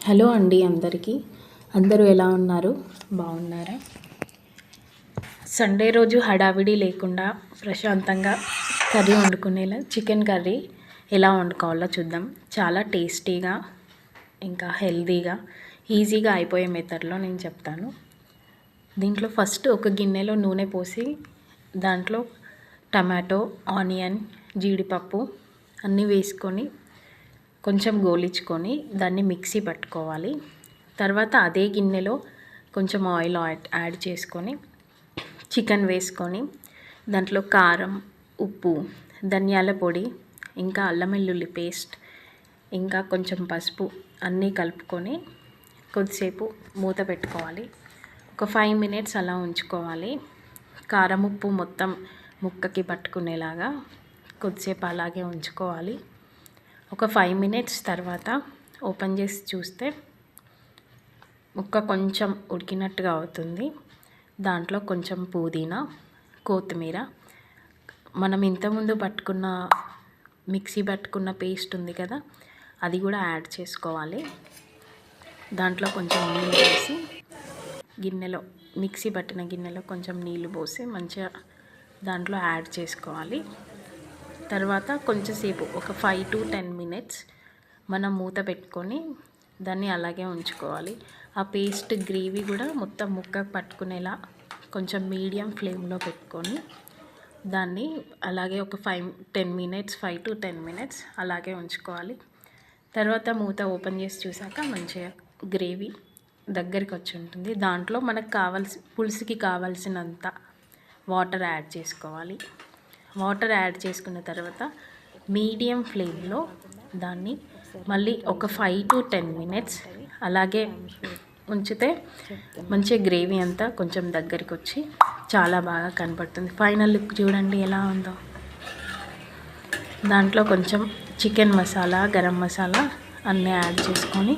Hello అండి అందరికీ. అందరూ ఎలా ఉన్నారు? బాగున్నారా? సండే రోజు హడావిడి లేకుండా ప్రశాంతంగా కర్రీ వండుకునేలా చికెన్ కర్రీ ఎలా వండుకోవాలో చూద్దాం. చాలా టేస్టీగా ఇంకా హెల్తీగా ఈజీగా అయిపోయే మెథడ్లో నేను చెప్తాను. దీంట్లో ఫస్ట్ ఒక గిన్నెలో నూనె పోసి దాంట్లో టమాటో, ఆనియన్, జీడిపప్పు అన్నీ వేసుకొని కొంచెం గోలించుకొని దాన్ని మిక్సీ పట్టుకోవాలి. తర్వాత అదే గిన్నెలో కొంచెం ఆయిల్ యాడ్ చేసుకొని చికెన్ వేసుకొని దాంట్లో కారం, ఉప్పు, ధనియాల పొడి, ఇంకా అల్లం వెల్లుల్లి పేస్ట్, ఇంకా కొంచెం పసుపు అన్నీ కలుపుకొని కొద్దిసేపు మూత పెట్టుకోవాలి. ఒక 5 minutes అలా ఉంచుకోవాలి. కారం ఉప్పు మొత్తం ముక్కకి పట్టుకునేలాగా కొద్దిసేపు అలాగే ఉంచుకోవాలి. ఒక 5 minutes తర్వాత ఓపెన్ చేసి చూస్తే ముక్క కొంచెం ఉడికినట్టుగా అవుతుంది. దాంట్లో కొంచెం పుదీనా, కొత్తిమీర, మనం ఇంతకుముందు మిక్సీ పట్టుకున్న పేస్ట్ ఉంది కదా, అది కూడా యాడ్ చేసుకోవాలి. దాంట్లో కొంచెం నీళ్ళు పోసి మిక్సీ పట్టిన గిన్నెలో కొంచెం నీళ్ళు పోసి మంచిగా దాంట్లో యాడ్ చేసుకోవాలి. తర్వాత కొంచెంసేపు ఒక 5 to 10 minutes మనం మూత పెట్టుకొని దాన్ని అలాగే ఉంచుకోవాలి. ఆ పేస్ట్ గ్రేవీ కూడా మొత్తం ముక్కకు పట్టుకునేలా కొంచెం మీడియం ఫ్లేమ్లో పెట్టుకొని దాన్ని అలాగే ఒక 5 to 10 minutes అలాగే ఉంచుకోవాలి. తర్వాత మూత ఓపెన్ చేసి చూసాక మంచిగా గ్రేవీ దగ్గరికి వచ్చి ఉంటుంది. దాంట్లో మనకు పులుసుకి కావాల్సినంత వాటర్ యాడ్ చేసుకోవాలి. వాటర్ యాడ్ చేసుకున్న తర్వాత మీడియం ఫ్లేమ్లో దాన్ని మళ్ళీ ఒక 5 to 10 minutes అలాగే ఉంచితే మంచిగా గ్రేవీ అంతా కొంచెం దగ్గరికి వచ్చి చాలా బాగా కనపడుతుంది. ఫైనల్ లుక్ చూడండి ఎలా ఉందో. దాంట్లో కొంచెం చికెన్ మసాలా, గరం మసాలా అన్నీ యాడ్ చేసుకొని